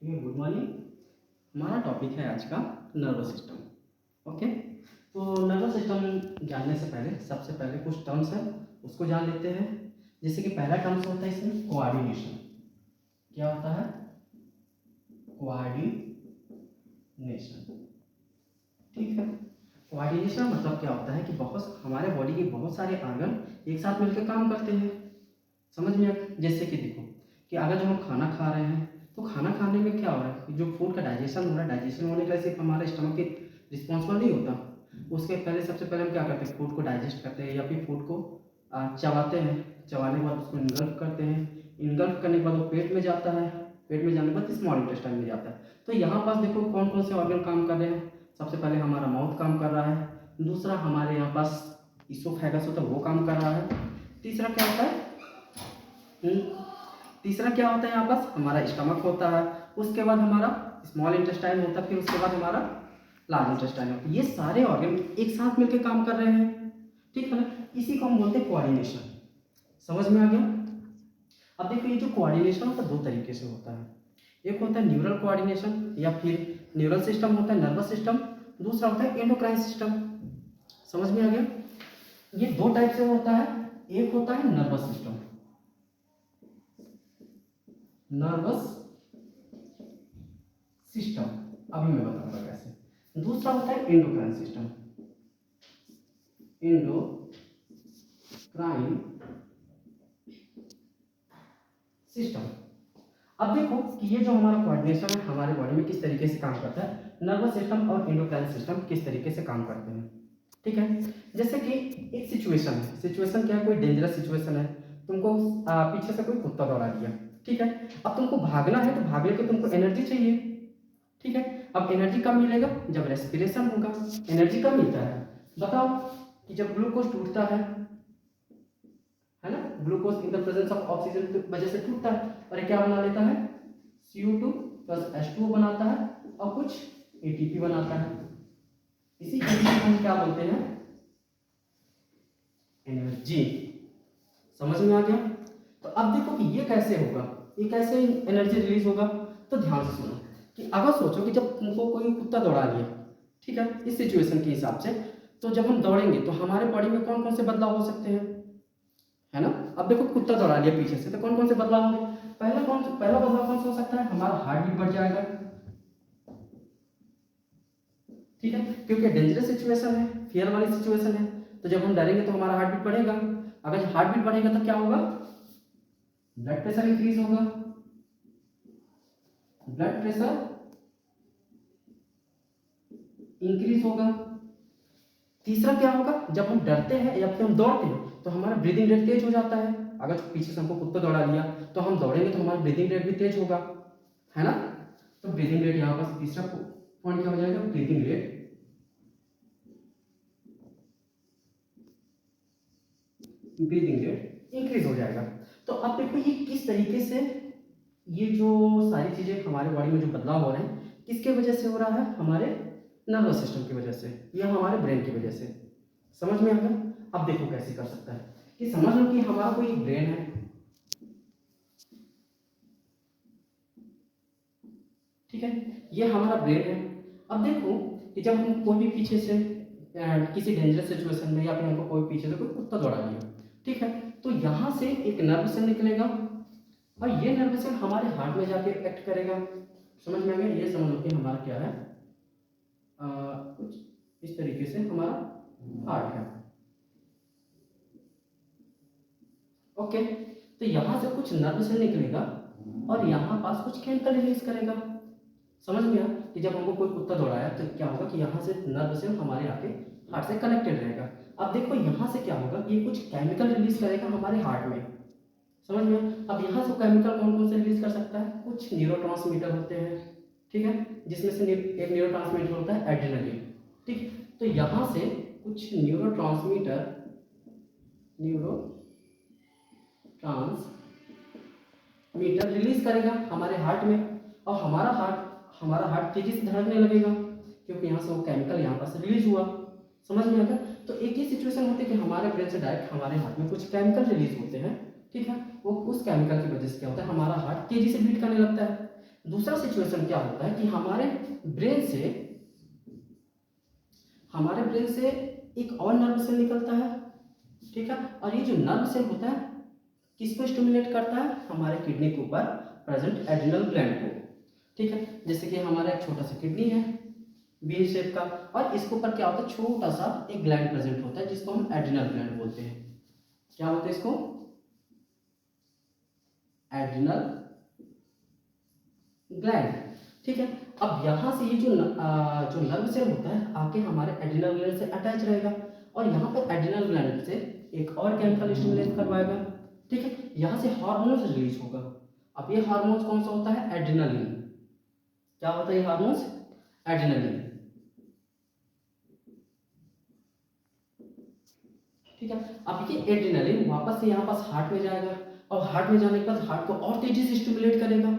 ठीक है, good morning. हमारा टॉपिक है आज का नर्वस सिस्टम। ओके, तो नर्वस सिस्टम जानने से पहले सबसे पहले कुछ टर्म्स हैं, उसको जान लेते हैं। जैसे कि पहला टर्म्स होता है इसमें कोऑर्डिनेशन। क्या होता है? कोऑर्डिनेशन। ठीक है, कोऑर्डिनेशन मतलब क्या होता है कि बहुत हमारे बॉडी के बहुत सारे ऑर्गन एक साथ मिलकर काम करते हैं। समझ में आया? जैसे कि देखो कि अगर जो हम खाना खा रहे हैं तो खाना खाने में क्या हो रहा है, जो फूड का डाइजेशन हो रहा है, डाइजेशन होने का सिर्फ हमारे स्टमक के रिस्पॉन्सिबल नहीं होता। उसके पहले सबसे पहले हम क्या करते हैं, फूड को डाइजेस्ट करते हैं या फिर फूड को चबाते हैं। चबाने के बाद उसको इनगल्फ करते हैं। इनगल्फ करने के बाद वो पेट में जाता है। पेट में जाने के बाद स्मॉल इंटेस्टाइन में जाता है। तो यहाँ पास देखो कौन कौन से ऑर्गन काम कर रहे हैं। सबसे पहले हमारा माउथ काम कर रहा है। दूसरा हमारे यहाँ पास इसोफेगस होता है, वो काम कर रहा है। तीसरा क्या होता है? तीसरा क्या होता है, यहाँ पास हमारा स्टमक होता है। उसके बाद हमारा स्मॉल इंटेस्टाइन होता है, फिर उसके बाद हमारा लार्ज इंटेस्टाइन होता है। ये सारे ऑर्गन एक साथ मिलकर काम कर रहे हैं। ठीक है ना? इसी को हम बोलते हैं कोऑर्डिनेशन। समझ में आ गया? अब देखो ये जो कोऑर्डिनेशन होता है दो तरीके से होता है। एक होता है न्यूरल कोऑर्डिनेशन या फिर न्यूरल सिस्टम होता है, नर्वस सिस्टम। दूसरा होता है एंडोक्राइन सिस्टम। समझ में आ गया? ये दो टाइप से होता है। एक होता है नर्वस सिस्टम, नर्वस सिस्टम, अभी मैं बताऊंगा कैसे। दूसरा होता है एंडोक्राइन सिस्टम, एंडोक्राइन सिस्टम। अब देखो कि ये जो हमारा कोऑर्डिनेशन है हमारे बॉडी में किस तरीके से काम करता है। नर्वस सिस्टम और एंडोक्राइन सिस्टम किस तरीके से काम करते हैं। ठीक है, जैसे कि एक सिचुएशन है। सिचुएशन क्या है? कोई डेंजरस सिचुएशन है। तुमको पीछे से कोई कुत्ता दौड़ा दिया। ठीक है, अब तुमको भागना है तो भागने के तुमको एनर्जी चाहिए। ठीक है, अब एनर्जी कब मिलेगा? जब रेस्पिरेशन होगा। एनर्जी कब मिलता है बताओ? कि जब ग्लूकोज टूटता है ना? Glucose in the presence of oxygen की वजह से टूटता है और ये क्या बना लेता है? CO2 प्लस H2O बनाता है और कुछ ATP बनाता है। इसी एनर्जी को हम क्या बोलते हैं? एनर्जी। समझ में आ गया? तो अब देखो कि ये कैसे होगा, ये कैसे एनर्जी रिलीज होगा। तो ध्यान से सुनो कि अगर सोचो कि जब तुमको कोई कुत्ता दौड़ा लिया, ठीक है, इस सिचुएशन के हिसाब से, तो जब हम दौड़ेंगे तो हमारे बॉडी में कौन कौन से बदलाव हो सकते हैं, है ना? अब देखो कुत्ता दौड़ा लिया पीछे से, तो कौन कौन से बदलाव होंगे? पहला बदलाव कौन सा हो सकता है? हमारा हार्ट बीट बढ़ जाएगा। ठीक है, क्योंकि डेंजरस सिचुएशन है, फियर वाली सिचुएशन है, तो जब हम डरेंगे तो हमारा हार्ट बीट बढ़ेगा। अगर हार्ट बीट बढ़ेगा तो क्या होगा? ब्लड प्रेशर इंक्रीज होगा। ब्लड प्रेशर इंक्रीज होगा। तीसरा क्या होगा? जब हम डरते हैं या फिर हम दौड़ते हैं तो हमारा ब्रीदिंग रेट तेज हो जाता है। अगर पीछे से हमको कुत्ता दौड़ा लिया तो हम दौड़ेंगे तो हमारा ब्रीदिंग रेट भी तेज होगा, है ना? तो ब्रीदिंग रेट यहाँ पर तीसरा पॉइंट क्या हो जाएगा? ब्रीदिंग रेट इंक्रीज हो जाएगा। तो अब देखो ये किस तरीके से, ये जो सारी चीजें हमारे बॉडी में जो बदलाव हो रहे हैं किसके वजह से हो रहा है? हमारे नर्वस सिस्टम की वजह से या हमारे ब्रेन की वजह से। समझ में आ गया? अब देखो कैसे कर सकता है कि समझ लो कि हमारा कोई ब्रेन है। ठीक है, ये हमारा ब्रेन है। अब देखो कि जब हम कोई भी पीछे से किसी डेंजरस सिचुएशन में या फिर हमको कोई पीछे से कोई कुत्ता दौड़ा लिया, ठीक है, तो यहाँ से एक नर्व सेल निकलेगा और ये नर्व सेल हमारे हार्ट में जाके एक्ट करेगा। समझ में आ गया? ये समझ लो कि हमारा क्या है, कुछ इस तरीके से हमारा हार्ट है। ओके, तो यहाँ से कुछ नर्व सेल निकलेगा और यहाँ पास कुछ केमिकल रिलीज करेगा। समझ में आया कि जब हमको कोई कुत्ता दौड़ाया तो क्या होगा कि यहाँ से नर्व सेल हमारे आके हार्ट से कनेक्टेड रहेगा। अब देखो यहाँ से क्या होगा, ये कुछ केमिकल रिलीज करेगा हमारे हार्ट में। समझ में आया? अब यहाँ से केमिकल कौन कौन से रिलीज कर सकता है? कुछ न्यूरोट्रांसमीटर होते हैं, ठीक है, जिसमें से एक न्यूरोट्रांसमीटर होता है एड्रेनलिन। ठीक, तो यहाँ से कुछ न्यूरोट्रांसमीटर रिलीज करेगा हमारे हार्ट में और हमारा हार्ट तेजी से धड़कने लगेगा क्योंकि यहाँ से वो केमिकल यहाँ पर से रिलीज हुआ। समझ में आता? तो एक ही सिचुएशन होती है कि हमारे ब्रेन से डायरेक्ट हमारे हार्ट में कुछ केमिकल रिलीज होते हैं। ठीक है, वो उस केमिकल की वजह से क्या होता है, हमारा हार्ट तेजी से बीट करने लगता है। दूसरा सिचुएशन क्या होता है कि हमारे ब्रेन से एक और नर्व सेल निकलता है, ठीक है, और ये जो नर्व सेल होता है किसको स्टिमुलेट करता है, हमारे किडनी के ऊपर प्रेजेंट एड्रिनल ग्लैंड को, ठीक है। जैसे कि हमारा एक छोटा सा किडनी है वी शेप का, और इसके ऊपर क्या होता है, छोटा सा एक ग्लैंड प्रेजेंट होता है जिसको हम एड्रिनल ग्लैंड बोलते हैं। क्या बोलते हैं इसको, एड्रिनल ग्लैंड, ठीक है। अब यहाँ से ये जो नर्व सेल होता है आके हमारे एड्रिनल ग्लैंड से अटैच रहेगा, और यहाँ पर एड्रिनल ग्लैंड से एक और केमिकल स्टिमुलेट करवाएगा, ठीक है। यहाँ से हार्मोन्स रिलीज होगा। अब ये हार्मोन्स कौन सा होता है, एड्रिनलिन। क्या होता है ये हार्मोन्स, एड्रिनलिन, ठीक है। अब ये एड्रिनलिन वापस से यहाँ पास हार्ट में जाएगा, और हार्ट में जाने के बाद हार्ट को और तेजी से स्टिमुलेट करेगा।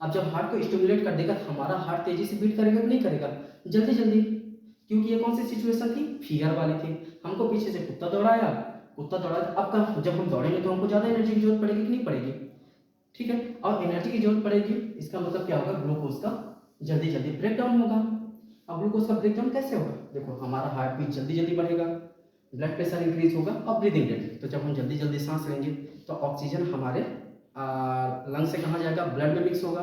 अब जब हार्ट को स्टिमुलेट कर देगा तो हमारा हार्ट तेजी से बीट करेगा कि नहीं करेगा, जल्दी जल्दी, क्योंकि ये कौन सी सिचुएशन थी, फियर वाली थी। हमको पीछे से कुत्ता दौड़ाया, अब जब हम दौड़ेंगे तो हमको ज़्यादा एनर्जी की जरूरत पड़ेगी कि नहीं पड़ेगी, ठीक है। और एनर्जी की जरूरत पड़ेगी, इसका मतलब क्या होगा, ग्लूकोज का जल्दी जल्दी ब्रेक डाउन होगा। अब ग्लूकोज का ब्रेक डाउन कैसे होगा, देखो हमारा हार्ट बीट जल्दी जल्दी बढ़ेगा, ब्लड प्रेशर इंक्रीज होगा और ब्रीदिंग रेट। तो जब हम जल्दी जल्दी सांस लेंगे तो ऑक्सीजन हमारे लंग से कहाँ जाएगा, ब्लड में मिक्स होगा।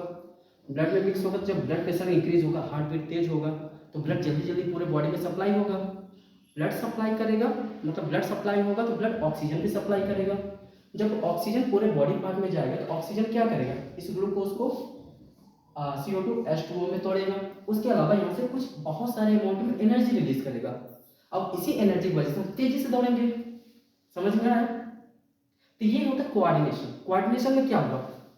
ब्लड में मिक्स होगा तो जब ब्लड प्रेशर इंक्रीज होगा, हार्ट बीट तेज होगा, तो ब्लड जल्दी जल्दी पूरे बॉडी में सप्लाई होगा। ब्लड सप्लाई करेगा मतलब ब्लड सप्लाई होगा तो ब्लड ऑक्सीजन भी सप्लाई करेगा। जब ऑक्सीजन पूरे बॉडी पार्ट में जाएगा तो ऑक्सीजन क्या करेगा, इस ग्लूकोज को CO2 H2O में तोड़ेगा। उसके अलावा यहाँ से कुछ बहुत सारे अमाउंट में एनर्जी रिलीज करेगा। अब इसी एनर्जी की वजह से हम तेजी से दौड़ेंगे, समझ में आया। तो ये होता है कोऑर्डिनेशन। कोऑर्डिनेशन में क्या होगा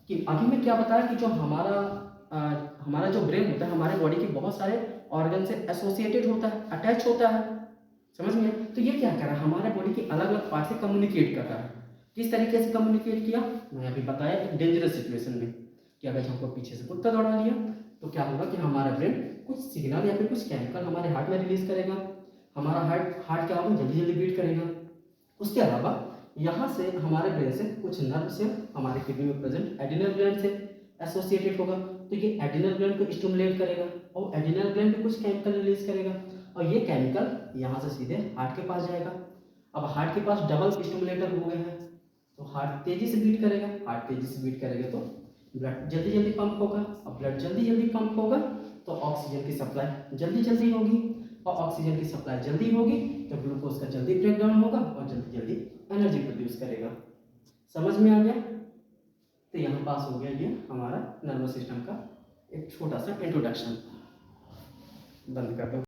कि अभी मैं क्या बताया कि जो हमारा जो ब्रेन होता है हमारे बॉडी के बहुत सारे ऑर्गन से एसोसिएटेड होता है, अटैच होता है, समझ में। तो ये क्या कर रहा है, हमारे बॉडी के अलग अलग पार्ट से कम्युनिकेट कर रहा है। किस तरीके से कम्युनिकेट किया, मैं अभी बताया एक डेंजरस सिचुएशन में कि अगर हमको पीछे से कुत्ता दौड़ा लिया तो क्या होगा कि हमारा ब्रेन कुछ सिग्नल या फिर कुछ केमिकल हमारे हार्ट में रिलीज करेगा, हमारा हार्ट क्या होगा, जल्दी जल्दी बीट करेगा। उसके अलावा यहाँ से हमारे ब्रेन से कुछ नर्व से हमारे किडनी में प्रेजेंट एड्रिनल ग्लैंड से एसोसिएटेड होगा, तो ये एड्रिनल ग्लैंड को स्टिमुलेट करेगा और एड्रिनल ग्लैंड पे कुछ केमिकल रिलीज करेगा, और ये केमिकल यहाँ से सीधे हार्ट के पास जाएगा। अब हार्ट के पास डबल स्टिमुलेटर हो गए हैं, तो हार्ट तेजी से बीट करेगा। हार्ट तेजी से बीट करेगा तो ब्लड जल्दी जल्दी पंप होगा, और ब्लड जल्दी जल्दी पंप होगा तो ऑक्सीजन की सप्लाई जल्दी जल्दी होगी, और ऑक्सीजन की सप्लाई जल्दी होगी तो ग्लूकोज का जल्दी ब्रेक डाउन होगा और जल्दी जल्दी एनर्जी प्रोड्यूस करेगा। समझ में आ गया। तो यहाँ पास हो गया ये हमारा नर्वस सिस्टम का एक छोटा सा इंट्रोडक्शन। बंद कर दो।